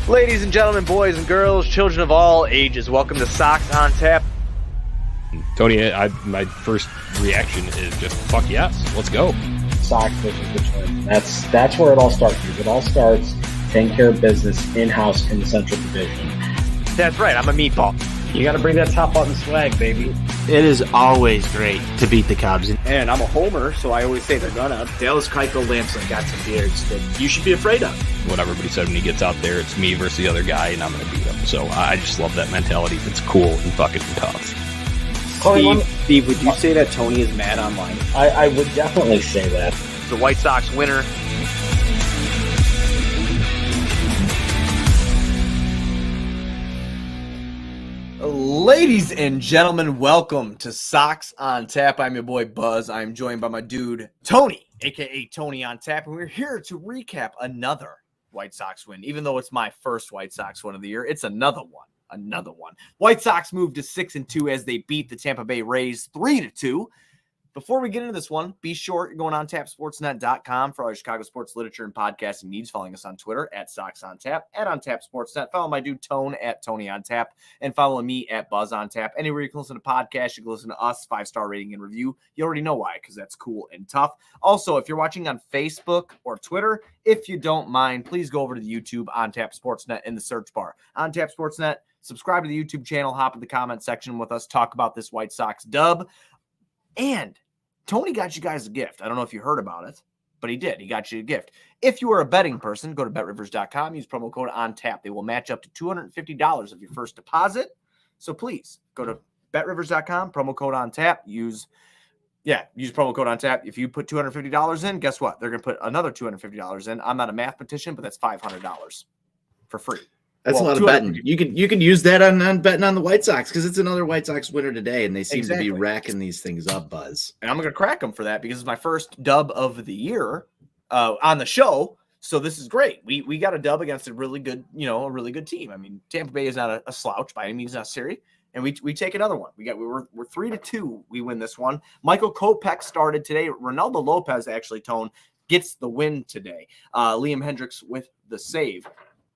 Ladies and gentlemen, boys and girls, children of all ages, welcome to Sox On Tap. Tony, my first reaction is just, fuck yes, let's go. Sox versus Detroit. That's where it all starts. It all starts taking care of business in-house in the Central Division. That's right, I'm a meatball. You got to bring that top button swag, baby. It is always great to beat the Cubs. And I'm a homer, so I always say they're gonna. Dallas Keuchel Lamson got some beards that you should be afraid of. What everybody said when he gets out there, it's me versus the other guy, and I'm going to beat him. So I just love that mentality. It's cool and fucking tough. Steve, would you say that Tony is mad online? I would definitely say that. The White Sox winner. Ladies and gentlemen, welcome to Sox on Tap. I'm your boy Buzz. I'm joined by my dude Tony, aka Tony on Tap, and we're here to recap another White Sox win. Even though it's my first White Sox win of the year, it's another one. White Sox moved to 6-2 as they beat the Tampa Bay Rays 3-2. Before we get into this one, be sure you're going on tapsportsnet.com for all your Chicago sports literature and podcasting needs. Following us on Twitter at Sox On Tap, at On Tap Sportsnet. Follow my dude Tone at Tony On Tap, and follow me at Buzz On Tap. Anywhere you can listen to podcasts, you can listen to us, 5-star rating and review. You already know why, because that's cool and tough. Also, if you're watching on Facebook or Twitter, if you don't mind, please go over to the YouTube On Tap Sportsnet in the search bar. On Tap Sportsnet, subscribe to the YouTube channel, hop in the comment section with us, talk about this White Sox dub, and Tony got you guys a gift. I don't know if you heard about it, but he did. He got you a gift. If you are a betting person, go to betrivers.com, use promo code ONTAP. They will match up to $250 of your first deposit. So please go to betrivers.com, promo code ONTAP. Use promo code ONTAP. If you put $250 in, guess what? They're going to put another $250 in. I'm not a mathematician, but that's $500 for free. That's a lot of betting. You can use that on betting on the White Sox because it's another White Sox winner today, and they seem to be racking these things up, Buzz. And I'm going to crack them for that because it's my first dub of the year on the show. So this is great. We got a dub against a really good team. I mean, Tampa Bay is not a slouch by any means necessary, and we take another one. We're 3-2. We win this one. Michael Kopech started today. Ronaldo Lopez actually gets the win today. Liam Hendricks with the save.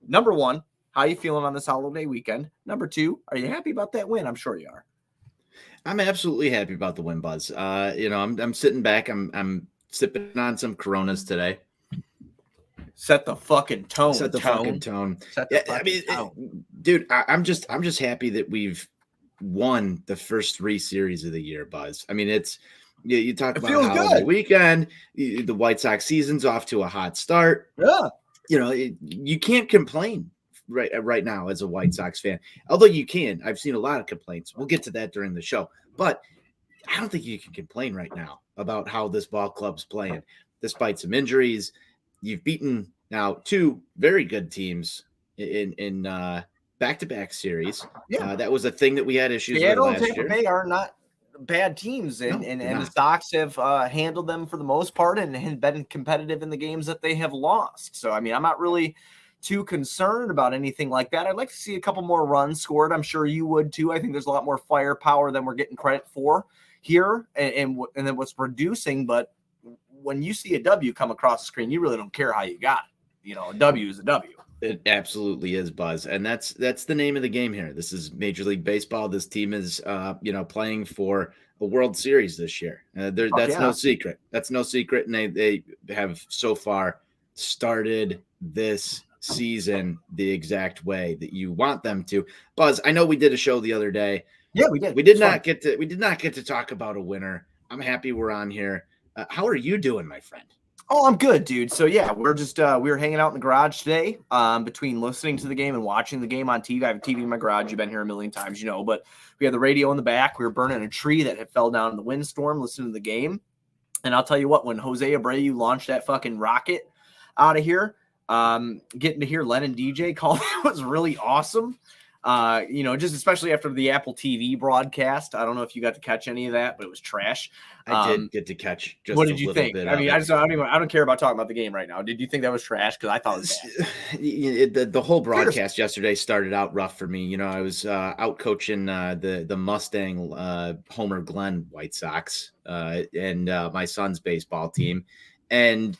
Number one. How are you feeling on this holiday weekend? Number two, are you happy about that win? I'm sure you are. I'm absolutely happy about the win, Buzz. I'm sitting back. I'm sipping on some Coronas today. Set the fucking tone. Dude, I'm just happy that we've won the first 3 series of the year, Buzz. I mean, you talk about holiday weekend. The White Sox season's off to a hot start. Yeah, you can't complain. Right now as a White Sox fan, although you can. I've seen a lot of complaints. We'll get to that during the show, but I don't think you can complain right now about how this ball club's playing. Despite some injuries, you've beaten now 2 very good teams in back-to-back series. Yeah. That was a thing that we had issues with last year. They are not bad teams, and the Sox have handled them for the most part and been competitive in the games that they have lost. So, I mean, I'm not really too concerned about anything like that. I'd like to see a couple more runs scored. I'm sure you would too. I think there's a lot more firepower than we're getting credit for here and then what's producing. But when you see a W come across the screen, you really don't care how you got it. A W is a W. It absolutely is, Buzz. And that's the name of the game here. This is Major League Baseball. This team is, playing for a World Series this year. No secret. That's no secret. And they have so far started this season the exact way that you want them to. Buzz, I know we did a show the other day. Yeah, we did. We did not get to talk about a winner. I'm happy we're on here. How are you doing, my friend? Oh, I'm good, dude. So yeah, we're just we were hanging out in the garage today. Between listening to the game and watching the game on TV. I have a TV in my garage. You've been here a million times, but we had the radio in the back. We were burning a tree that had fell down in the windstorm, listening to the game. And I'll tell you what, when Jose Abreu launched that fucking rocket out of here, getting to hear Lennon DJ call that was really awesome. Just especially after the Apple TV broadcast. I don't know if you got to catch any of that, but it was trash. I did get to catch just what a did you little think? bit. I mean, I don't care about talking about the game right now. Did you think that was trash? Because I thought it was bad. The whole broadcast yesterday started out rough for me. I was out coaching the Mustang Homer Glenn White Sox and my son's baseball team, and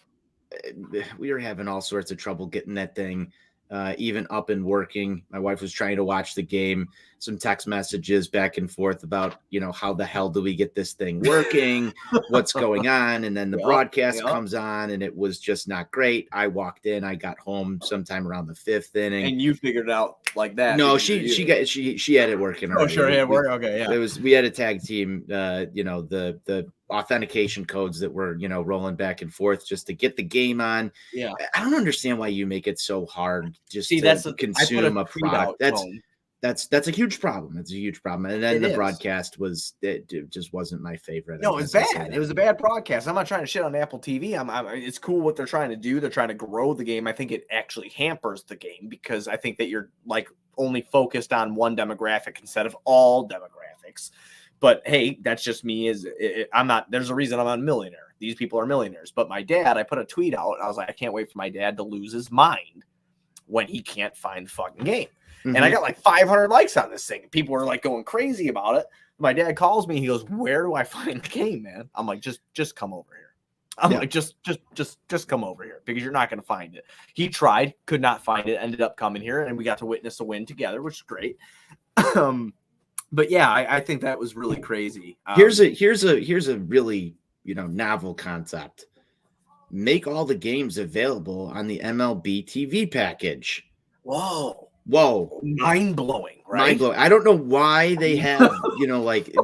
we were having all sorts of trouble getting that thing even up and working. My wife was trying to watch the game, some text messages back and forth about, how the hell do we get this thing working? What's going on? And then the broadcast comes on and it was just not great. I walked in, I got home sometime around the 5th inning. And you figured it out like that. No, she had it working already. Oh, sure. Yeah, okay. Yeah. We had a tag team, the authentication codes that were, rolling back and forth just to get the game on. Yeah. I don't understand why you make it so hard just to consume a product. That's a huge problem. It's a huge problem. And then the broadcast it just wasn't my favorite. No, it's bad. It was a bad broadcast. I'm not trying to shit on Apple TV. It's cool what they're trying to do. They're trying to grow the game. I think it actually hampers the game because I think that you're only focused on one demographic instead of all demographics. But hey, that's just me. There's a reason I'm a millionaire. These people are millionaires. But my dad, I put a tweet out. I was like, I can't wait for my dad to lose his mind when he can't find the fucking game. Mm-hmm. And I got 500 likes on this thing. People were going crazy about it. My dad calls me. He goes, "Where do I find the game, man?" I'm like, just come over here. I'm like, just come over here because you're not going to find it. He tried, could not find it, ended up coming here, and we got to witness a win together, which is great. But yeah, I think that was really crazy. Here's a really novel concept. Make all the games available on the MLB TV package. Whoa. Mind blowing, right? Mind blowing. I don't know why they have,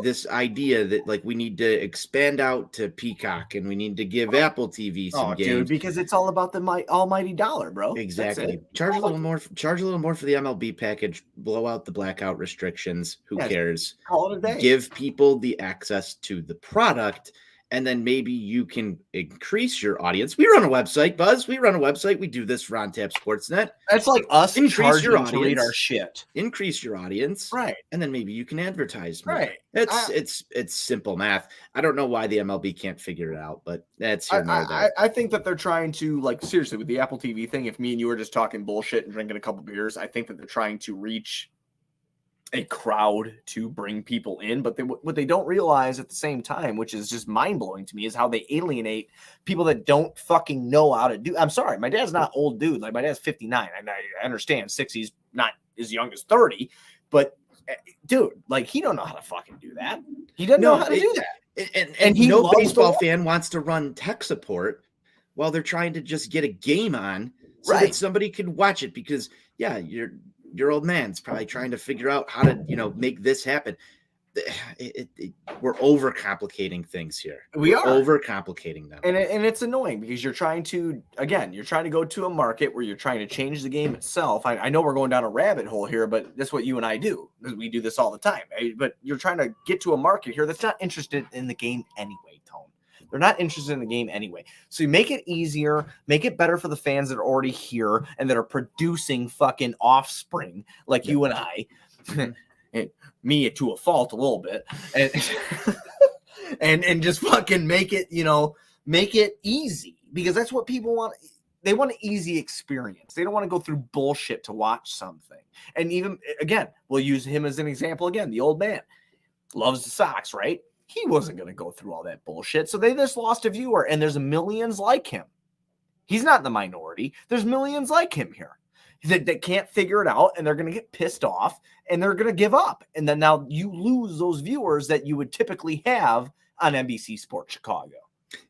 this idea that we need to expand out to Peacock and we need to give Apple TV some games. Dude, because it's all about the almighty dollar, bro. Exactly. Charge a little more for the MLB package, blow out the blackout restrictions. Who cares? Call it a day. Give people the access to the product. And then maybe you can increase your audience. We run a website, Buzz. We run a website. We do this for On Tap Sportsnet. That's like us increase your audience to read our shit. Increase your audience, right? And then maybe you can advertise more. Right. It's simple math. I don't know why the MLB can't figure it out, but that's here nor there. I think that they're trying to seriously with the Apple TV thing. If me and you were just talking bullshit and drinking a couple beers, I think that they're trying to reach a crowd to bring people in, but what they don't realize at the same time, which is just mind-blowing to me, is how they alienate people that don't fucking know how to do. I'm sorry, my dad's not old dude. My dad's 59. I understand 60's not as young as 30, but dude, he don't know how to fucking do that. He doesn't know how to do that. And no baseball fan wants to run tech support while they're trying to just get a game on so that somebody can watch it because your old man's probably trying to figure out how to, make this happen. We're overcomplicating things here. We're overcomplicating them. And it's annoying because you're trying to go to a market where you're trying to change the game itself. I know we're going down a rabbit hole here, but that's what you and I do. We do this all the time. But you're trying to get to a market here that's not interested in the game anyway, Tone. They're not interested in the game anyway. So you make it easier, make it better for the fans that are already here and that are producing fucking offspring like you and I, and me to a fault a little bit, and just fucking make it, make it easy because that's what people want. They want an easy experience. They don't want to go through bullshit to watch something. And even again, we'll use him as an example again. The old man loves the Sox, right? He wasn't going to go through all that bullshit. So they just lost a viewer, and there's millions like him. He's not in the minority. There's millions like him here that can't figure it out, and they're going to get pissed off, and they're going to give up. And then now you lose those viewers that you would typically have on NBC Sports Chicago.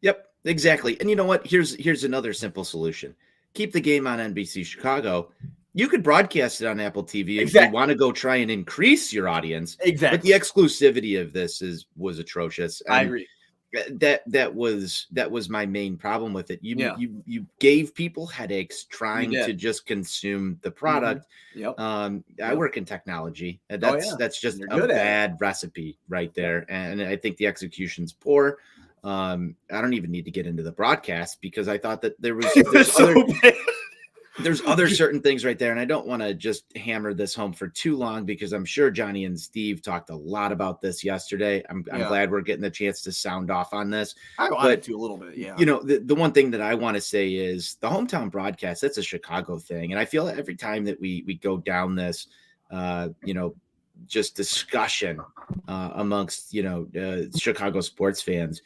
Yep, exactly. And you know what? Here's another simple solution. Keep the game on NBC Chicago. You could broadcast it on Apple TV if you want to go try and increase your audience. Exactly. But the exclusivity of this was atrocious. And I agree. That was my main problem with it. You gave people headaches trying to just consume the product. Mm-hmm. I work in technology. That's just a bad recipe right there. And I think the execution's poor. I don't even need to get into the broadcast because I thought that there's other certain things right there. And I don't want to just hammer this home for too long because I'm sure Johnny and Steve talked a lot about this yesterday. I'm glad we're getting the chance to sound off on this. I wanted to a little bit. Yeah. The one thing that I want to say is the hometown broadcast, that's a Chicago thing. And I feel every time that we go down this, just discussion amongst, Chicago sports fans,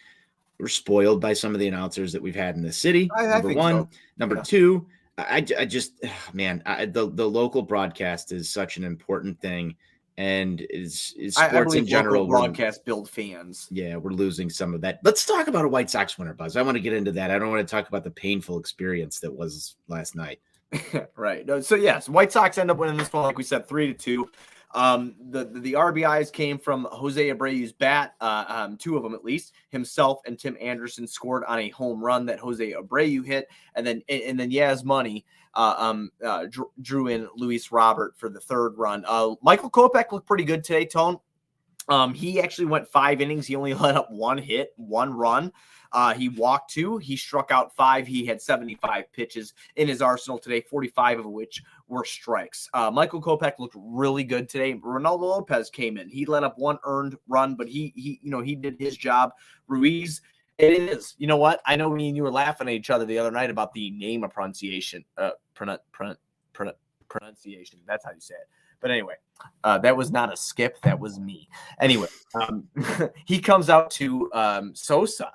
we're spoiled by some of the announcers that we've had in the city. Number one. Number two, I just, man, the local broadcast is such an important thing, and is sports in general. Broadcast build fans. Yeah, we're losing some of that. Let's talk about a White Sox winner, Buzz. I want to get into that. I don't want to talk about the painful experience that was last night. Right. So yes, White Sox end up winning this one, like we said, 3-2. The RBIs came from Jose Abreu's bat, two of them at least. Himself and Tim Anderson scored on a home run that Jose Abreu hit, and then Yaz Money drew in Luis Robert for the third run. Michael Kopech looked pretty good today, Tone. He actually went 5 innings. He only let up 1 hit, 1 run. He walked 2. He struck out 5. He had 75 pitches in his arsenal today, 45 of which were strikes. Michael Kopech looked really good today. Ronaldo Lopez came in. He let up 1 earned run, but he did his job. Ruiz, it is. You know what? I know me and you were laughing at each other the other night about the name of pronunciation. Pronunciation. That's how you say it. But anyway, that was not a skip. That was me. Anyway, he comes out to Sosa.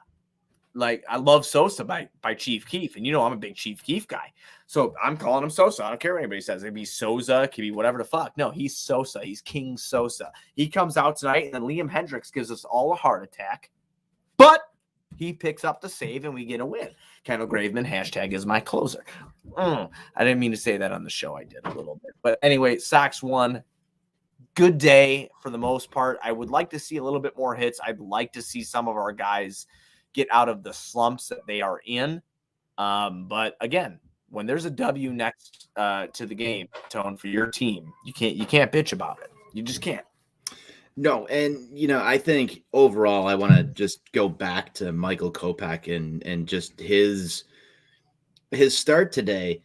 Like, I love Sosa by Chief Keef. And, I'm a big Chief Keef guy. So I'm calling him Sosa. I don't care what anybody says. It could be Souza. It could be whatever the fuck. No, he's Sosa. He's King Sosa. He comes out tonight, and then Liam Hendricks gives us all a heart attack. But he picks up the save, and we get a win. Kendall Graveman, hashtag is my closer. I didn't mean to say that on the show. I did a little bit. But anyway, Sox won. Good day for the most part. I would like to see a little bit more hits. I'd like to see some of our guys get out of the slumps that they are in. But again, when there's a W next to the game, Tone, for your team, you can't bitch about it. You just can't. No, and I think overall, I want to just go back to Michael Kopech and just his start today.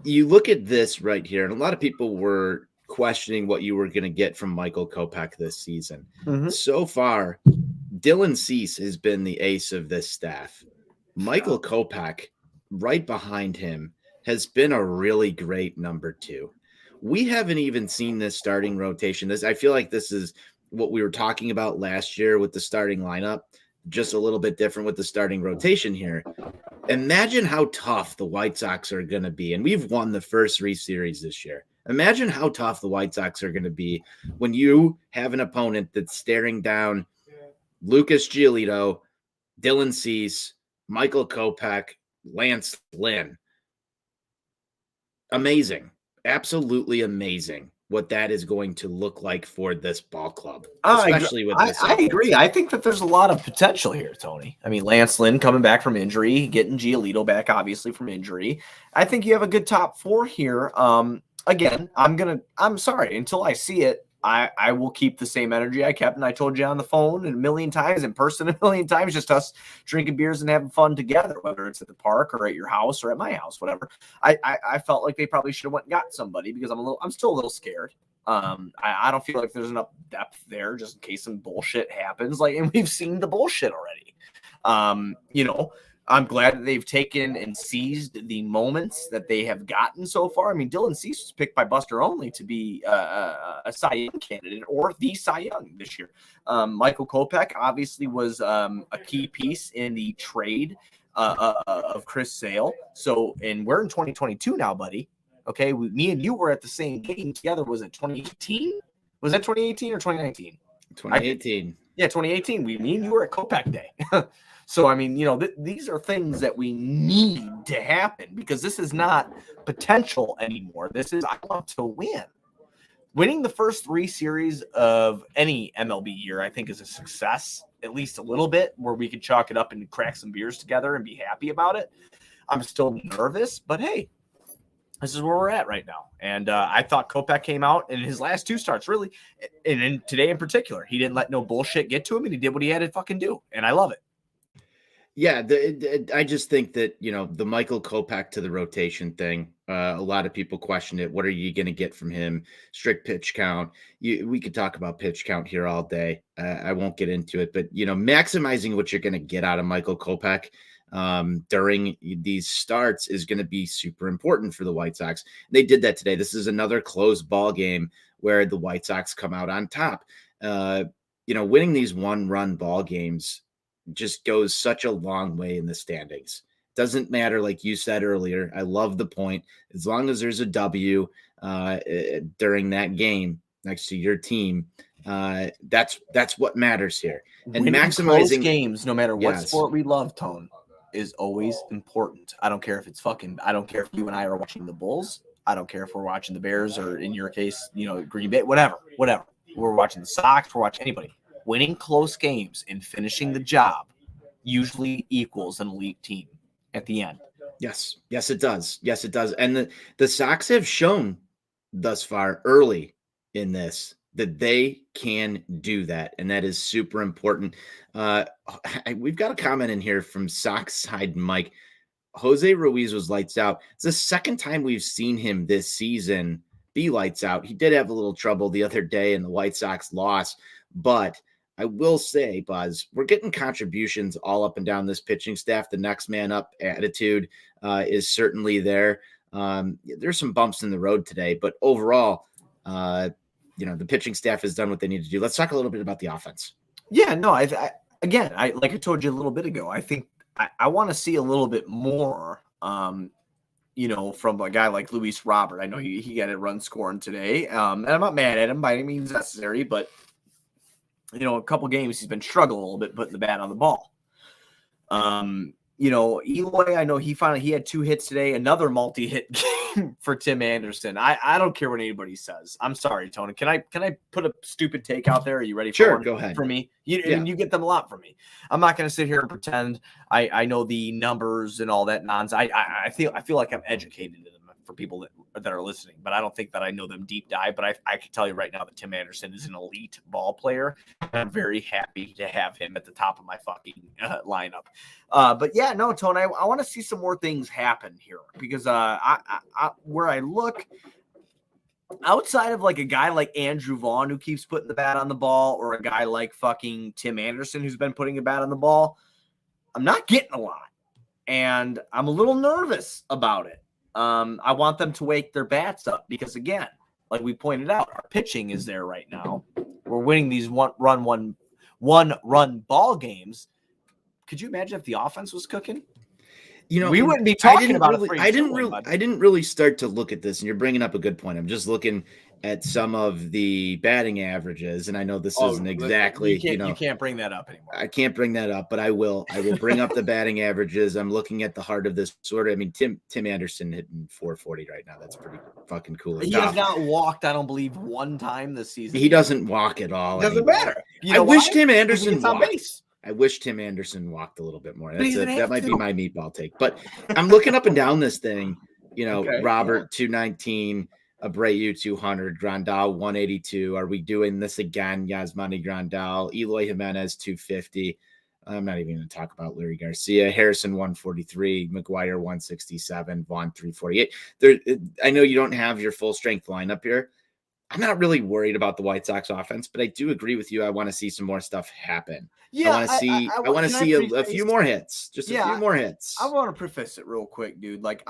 You look at this right here, and a lot of people were questioning what you were going to get from Michael Kopech this season. Mm-hmm. So far, Dylan Cease has been the ace of this staff. Michael Kopech, right behind him, has been a really great number 2. We haven't even seen this starting rotation. I feel like this is what we were talking about last year with the starting lineup, just a little bit different with the starting rotation here. Imagine how tough the White Sox are going to be. And we've won the first 3 series this year. Imagine how tough the White Sox are going to be when you have an opponent that's staring down Lucas Giolito, Dylan Cease, Michael Kopech, Lance Lynn. Amazing. Absolutely amazing what that is going to look like for this ball club, especially with this. I agree. I think that there's a lot of potential here, Tony. I mean, Lance Lynn coming back from injury, getting Giolito back, obviously, from injury. I think you have a good top 4 here. Again, I'm sorry, until I see it, I will keep the same energy I kept, and I told you on the phone a million times, in person a million times, just us drinking beers and having fun together, whether it's at the park or at your house or at my house, whatever. I felt like they probably should have went and got somebody because I'm still a little scared. I don't feel like there's enough depth there just in case some bullshit happens. And we've seen the bullshit already. I'm glad that they've taken and seized the moments that they have gotten so far. I mean, Dylan Cease was picked by Buster Only to be a Cy Young candidate or the Cy Young this year. Michael Kopech obviously was a key piece in the trade of Chris Sale. So, and we're in 2022 now, buddy. Okay, me and you were at the same game together. Was it 2018? Was that 2018 or 2019? 2018. Yeah, 2018. Me and you were at Kopech Day. So, I mean, these are things that we need to happen because this is not potential anymore. This is, I want to win. Winning the first 3 series of any MLB year, I think, is a success, at least a little bit, where we could chalk it up and crack some beers together and be happy about it. I'm still nervous, but hey, this is where we're at right now. And I thought Kopech came out in his last 2 starts, really, and today in particular. He didn't let no bullshit get to him, and he did what he had to fucking do, and I love it. Yeah, I just think that, the Michael Kopech to the rotation thing, a lot of people question it. What are you going to get from him? Strict pitch count. We could talk about pitch count here all day. I won't get into it, but, maximizing what you're going to get out of Michael Kopech during these starts is going to be super important for the White Sox. They did that today. This is another close ball game where the White Sox come out on top. Winning these 1-run ball games just goes such a long way in the standings. Doesn't matter, like you said earlier. I love the point. As long as there's a W during that game next to your team, that's what matters here. And Winning maximizing close games, no matter what Yes. sport we love, Tone, is always important. I don't care if it's I don't care if you and I are watching the Bulls. I don't care if we're watching the Bears or, in your case, Green Bay, whatever. We're watching the Sox, we're watching anybody. Winning close games and finishing the job usually equals an elite team at the end. Yes, it does. Yes, it does. And the Sox have shown thus far early in this that they can do that, and that is super important. We've got a comment in here from Sox side Mike. Jose Ruiz was lights out. It's the second time we've seen him this season be lights out. He did have a little trouble the other day in the White Sox loss, but I will say, Buzz, we're getting contributions all up and down this pitching staff. The next man up attitude is certainly there. There's some bumps in the road today, but overall, the pitching staff has done what they need to do. Let's talk a little bit about the offense. Yeah, no, like I told you a little bit ago, I think I want to see a little bit more, from a guy like Luis Robert. I know he got a run scoring today, and I'm not mad at him by any means necessary, but a couple games he's been struggling a little bit putting the bat on the ball. Eloy, I know he had 2 hits today, another multi-hit game for Tim Anderson. I don't care what anybody says. I'm sorry, Tony. Can I put a stupid take out there? Are you ready for Sure, one? go ahead. For me? You get them a lot from me. I'm not going to sit here and pretend I know the numbers and all that nonsense. I feel like I'm educated in them for people that are listening, but I don't think that I know them deep dive. But I can tell you right now that Tim Anderson is an elite ball player. And I'm very happy to have him at the top of my fucking lineup. But yeah, no, Tony, I want to see some more things happen here because where I look outside of like a guy like Andrew Vaughn who keeps putting the bat on the ball, or a guy like fucking Tim Anderson who's been putting a bat on the ball, I'm not getting a lot, and I'm a little nervous about it. I want them to wake their bats up because, again, like we pointed out, our pitching is there right now. We're winning these one run ball games. Could you imagine if the offense was cooking? We wouldn't be talking about it. I didn't really start to look at this, and you're bringing up a good point. I'm just looking at some of the batting averages, and I know this isn't exactly, you can't bring that up anymore. I can't bring that up, but I will bring up the batting averages. I'm looking at the heart of this order. I mean, Tim Anderson hitting 440 right now. That's pretty fucking cool. He has not walked, I don't believe, one time this season. He doesn't walk at all. It doesn't matter. I wish Tim Anderson walked. I wish Tim Anderson walked a little bit more. That might be my meatball take. But I'm looking up and down this thing. Okay, Robert 219, Abreu 200, Grandal 182. Are we doing this again? Yasmani Grandal, Eloy Jimenez 250. I'm not even going to talk about Larry Garcia. Harrison 143, McGuire 167, Vaughn 348. I know you don't have your full strength lineup here. I'm not really worried about the White Sox offense, but I do agree with you. I want to see some more stuff happen. Yeah, I want to see a few more hits. Just a few more hits. I want to preface it real quick, dude. Like,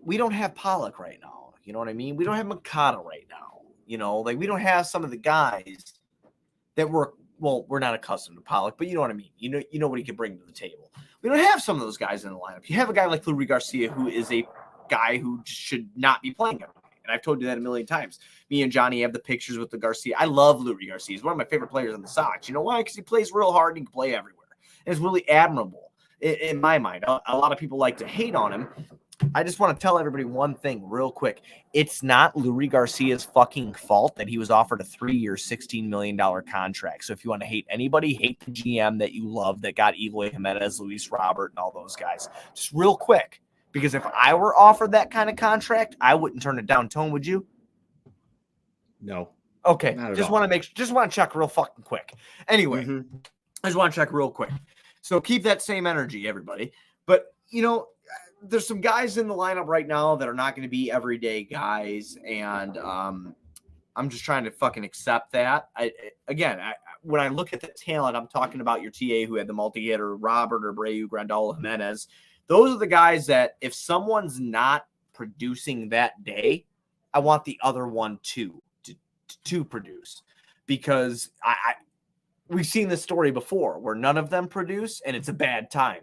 we don't have Pollock right now. You know what I mean? We don't have Mikata right now. We don't have some of the guys that we're not accustomed to Pollock, but you know what I mean? You know what he can bring to the table. We don't have some of those guys in the lineup. You have a guy like Luis Garcia, who is a guy who should not be playing every day. And I've told you that a million times. Me and Johnny have the pictures with the Garcia. I love Luis Garcia. He's one of my favorite players on the Sox. You know why? Because he plays real hard and he can play everywhere. And it's really admirable in my mind. A lot of people like to hate on him. I just want to tell everybody one thing real quick. It's not Luis Garcia's fucking fault that he was offered a 3-year, $16 million contract. So if you want to hate anybody, hate the GM that you love that got Eloy Jimenez, Luis Robert, and all those guys. Just real quick. Because if I were offered that kind of contract, I wouldn't turn it down. Tone, would you? No. Okay. Just want to check real fucking quick. Anyway, I just want to check real quick. So keep that same energy, everybody. But, there's some guys in the lineup right now that are not going to be everyday guys. And I'm just trying to fucking accept that. When I look at the talent, I'm talking about your TA who had the multi-hitter, Robert, Abreu, Grandal, Jimenez. Those are the guys that if someone's not producing that day, I want the other one to produce, because we've seen this story before where none of them produce and it's a bad time.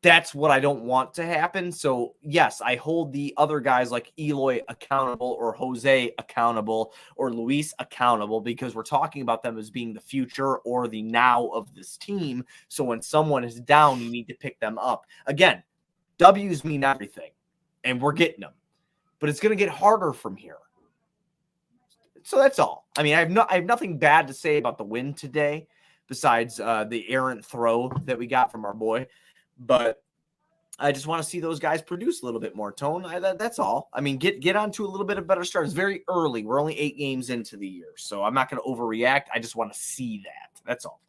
that's what I don't want to happen. So, yes, I hold the other guys like Eloy accountable or Jose accountable or Luis accountable because we're talking about them as being the future or the now of this team. So when someone is down, you need to pick them up. Again, W's mean everything, and we're getting them. But it's going to get harder from here. So that's all. I mean, I have nothing bad to say about the win today besides the errant throw that we got from our boy. But I just want to see those guys produce a little bit more, Tone. That's all. I mean, get onto a little bit of better start. It's very early. We're only 8 games into the year, so I'm not going to overreact. I just want to see that. That's all.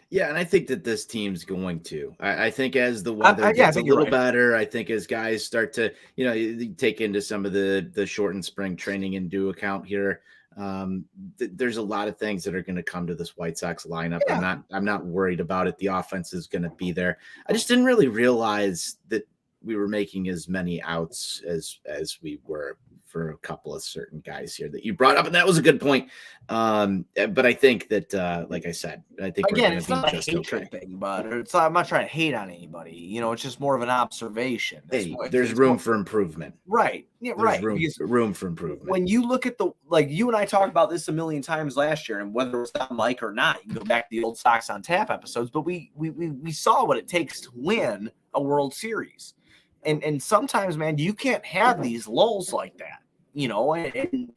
Yeah, and I think that this team's going to. I think as the weather gets a little better, I think as guys start to, take into some of the shortened spring training into account here, there's a lot of things that are going to come to this White Sox lineup. Yeah. I'm not worried about it. The offense is going to be there. I just didn't really realize that we were making as many outs as we were for a couple of certain guys here that you brought up, and that was a good point. But I think that, like I said, I think again, it's not a hatred thing, but I'm not trying to hate on anybody. It's just more of an observation. There's room for improvement, right? Yeah, right. Room for improvement. When you look at you and I talked about this a million times last year, and whether it's on Mike or not, you can go back to the old Sox on Tap episodes. But we saw what it takes to win a World Series, and sometimes, man, you can't have these lulls like that. And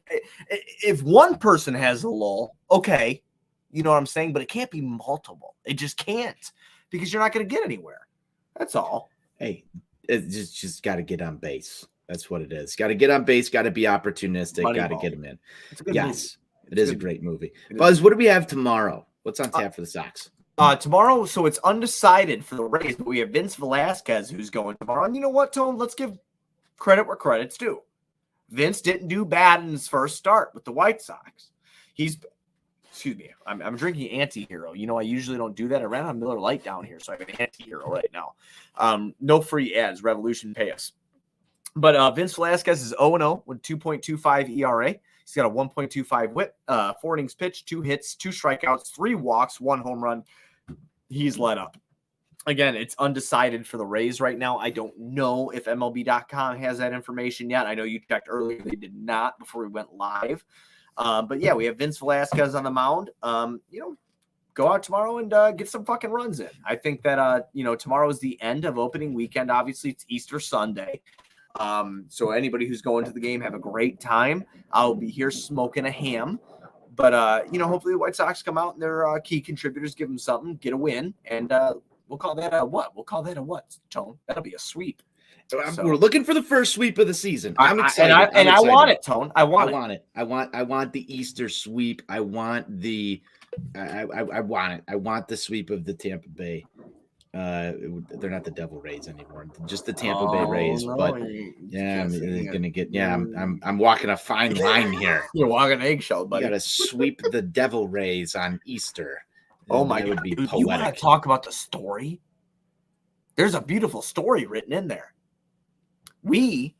if one person has a lull, okay, you know what I'm saying? But it can't be multiple. It just can't because you're not going to get anywhere. That's all. Hey, it's just got to get on base. That's what it is. Got to get on base. Got to be opportunistic. Got to get them in. It's a good movie. It is a great movie. Buzz, what do we have tomorrow? What's on tap for the Sox? Tomorrow, so it's undecided for the Rays, but we have Vince Velazquez who's going tomorrow. And you know what, Tone? Let's give credit where credit's due. Vince didn't do bad in his first start with the White Sox. I'm drinking anti-hero. I usually don't do that. I ran on Miller Lite down here, so I have an anti-hero right now. No free ads. Revolution pay us. But Vince Velazquez is 0-0 with 2.25 ERA. He's got a 1.25 whip, 4 innings pitched, 2 hits, 2 strikeouts, 3 walks, 1 home run. He's let up. Again, it's undecided for the Rays right now. I don't know if MLB.com has that information yet. I know you checked earlier. They did not before we went live. But yeah, we have Vince Velazquez on the mound. Go out tomorrow and get some fucking runs in. I think that, tomorrow is the end of opening weekend. Obviously, it's Easter Sunday. So anybody who's going to the game, have a great time. I'll be here smoking a ham. But, hopefully the White Sox come out and their key contributors give them something, get a win, and we'll call that a what? We'll call that a what, Tone? That'll be a sweep. So we're looking for the first sweep of the season. I'm excited. I want it, Tone. I want it. I want the Easter sweep. I want the I want it. I want the sweep of the Tampa Bay. They're not the Devil Rays anymore. Just the Tampa Bay Rays. No, but yeah, I'm gonna get. Yeah, I'm walking a fine line here. You're walking an eggshell, buddy. You got to sweep the Devil Rays on Easter. Oh my God! Dude, you want to talk about the story? There's a beautiful story written in there. We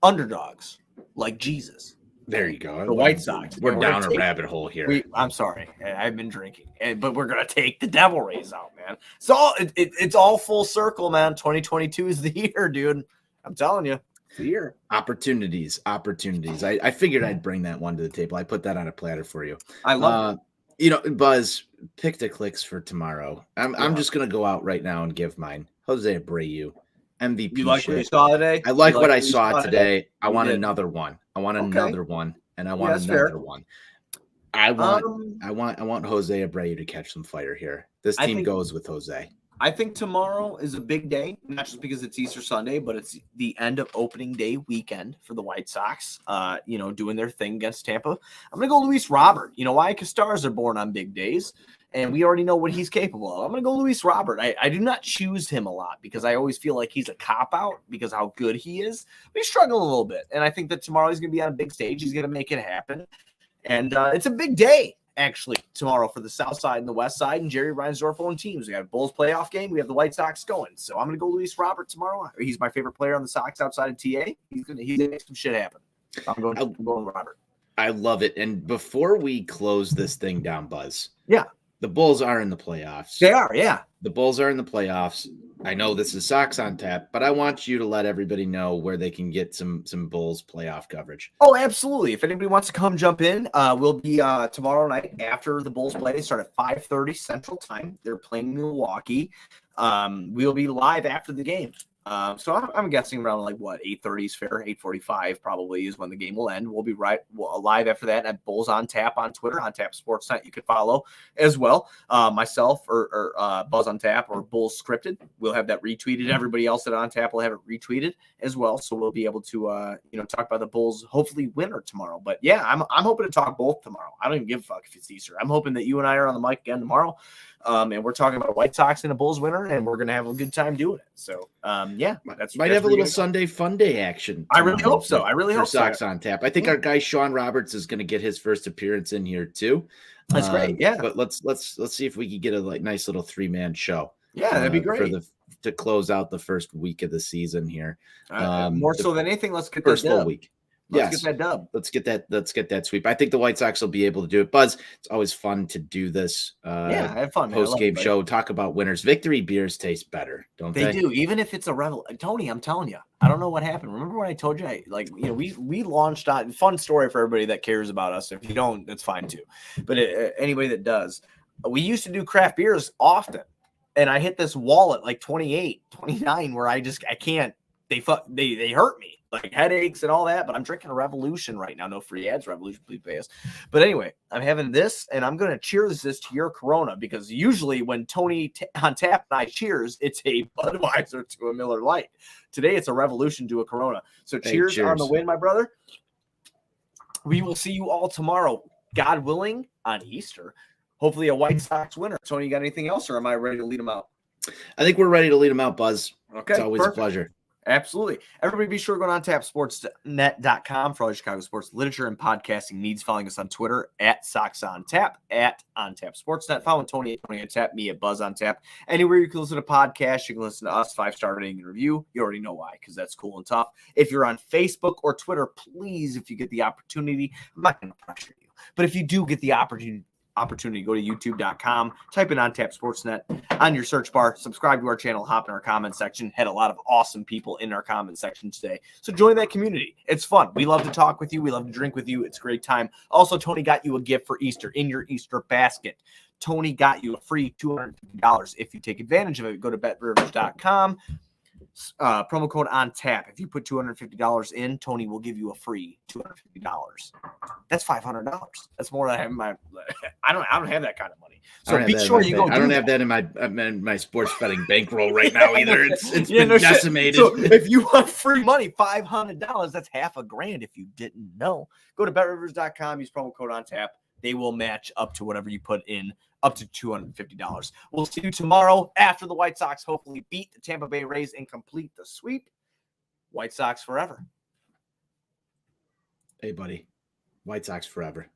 underdogs like Jesus. There you go. The White Sox. We're down a rabbit hole here. I'm sorry. I've been drinking, but we're gonna take the Devil Rays out, man. So it's all full circle, man. 2022 is the year, dude. I'm telling you, it's the year. Opportunities. I figured I'd bring that one to the table. I put that on a platter for you. I love it. Buzz, pick the clicks for tomorrow. I'm just gonna go out right now and give mine. Jose Abreu, MVP. You like what you saw today? I like what I saw today. I want another one. I want another one, and I want another one. I want Jose Abreu to catch some fire here. This team goes with Jose. I think tomorrow is a big day, not just because it's Easter Sunday, but it's the end of opening day weekend for the White Sox, doing their thing against Tampa. I'm going to go Luis Robert. You know why? Because stars are born on big days, and we already know what he's capable of. I'm going to go Luis Robert. I do not choose him a lot because I always feel like he's a cop-out because how good he is. But he's struggling a little bit, and I think that tomorrow he's going to be on a big stage. He's going to make it happen, and it's a big day. Actually, tomorrow for the South Side and the West Side, and Jerry Reinsdorf own teams. We got a Bulls playoff game. We have the White Sox going. So I'm going to go Luis Robert tomorrow. He's my favorite player on the Sox outside of TA. He's going to make some shit happen. So I'm going Robert. I love it. And before we close this thing down, Buzz. Yeah. The Bulls are in the playoffs. They are, yeah. The Bulls are in the playoffs. I know this is Sox on Tap, but I want you to let everybody know where they can get some Bulls playoff coverage. Oh, absolutely. If anybody wants to come jump in, we'll be tomorrow night after the Bulls play. They start at 5:30 Central Time. They're playing Milwaukee. We'll be live after the game. So I'm guessing around 8:30 is fair. 8:45 probably is when the game will end. We'll be live after that at Bulls on Tap on Twitter, on Tap Sportsnet. You can follow as well. Myself or Buzz on Tap or Bulls Scripted. We'll have that retweeted. Everybody else at On Tap will have it retweeted as well. So we'll be able to talk about the Bulls hopefully winner tomorrow. But yeah, I'm hoping to talk both tomorrow. I don't even give a fuck if it's Easter. I'm hoping that you and I are on the mic again tomorrow. And we're talking about a White Sox and a Bulls winner, and we're going to have a good time doing it. So, might have a little Sunday fun day action. I really hope so. I really hope Sox on Tap. I think our guy Sean Roberts is going to get his first appearance in here too. That's great. Yeah, but let's see if we can get a nice little 3-man show. Yeah, that'd be great to close out the first week of the season here. More so than anything, let's get first full week. Let's get that dub. Let's get that sweep. I think the White Sox will be able to do it. Buzz, it's always fun to do this. I have fun. Post-game show. Talk about winners. Victory beers taste better, don't they? They do, even if it's a revel. Tony, I'm telling you, I don't know what happened. Remember when I told you, we launched on fun story for everybody that cares about us. If you don't, that's fine too. But anybody that does, we used to do craft beers often, and I hit this wall at 28, 29, where I can't. They hurt me. Like headaches and all that, but I'm drinking a Revolution right now. No free ads, Revolution, please pay us. But anyway, I'm having this, and I'm going to cheers this to your Corona, because usually when Tony on Tap and I cheers, it's a Budweiser to a Miller Lite. Today, it's a Revolution to a Corona. So cheers on the win, my brother. We will see you all tomorrow, God willing, on Easter. Hopefully a White Sox winner. Tony, you got anything else, or am I ready to lead them out? I think we're ready to lead them out, Buzz. Okay, it's always a pleasure. Absolutely. Everybody be sure to go on tapsportsnet.com for all your Chicago sports literature and podcasting needs. Following us on Twitter at Sox On Tap, at On Tap Sportsnet. Following Tony at Tony on Tap, me at Buzz on Tap. Anywhere you can listen to podcasts, you can listen to us, 5-star rating and review. You already know why, because that's cool and tough. If you're on Facebook or Twitter, please, if you get the opportunity, I'm not going to pressure you, but if you do get the opportunity, go to youtube.com, type in On Tap Sportsnet on your search bar, subscribe to our channel, hop in our comment section. Had a lot of awesome people in our comment section today. So join that community. It's fun. We love to talk with you. We love to drink with you. It's a great time. Also, Tony got you a gift for Easter in your Easter basket. Tony got you a free $250 if you take advantage of it. Go to betrivers.com. Promo code on tap. If you put $250 in, Tony will give you a free $250. That's $500. That's more than I have in my. I don't have that kind of money. So be sure you go. I don't have that in my sports betting bankroll right now either. It's been decimated. So if you want free money, $500. That's $500,000. If you didn't know, go to betrivers.com. Use promo code on tap. They will match up to whatever you put in, up to $250. We'll see you tomorrow after the White Sox hopefully beat the Tampa Bay Rays and complete the sweep. White Sox forever. Hey, buddy. White Sox forever.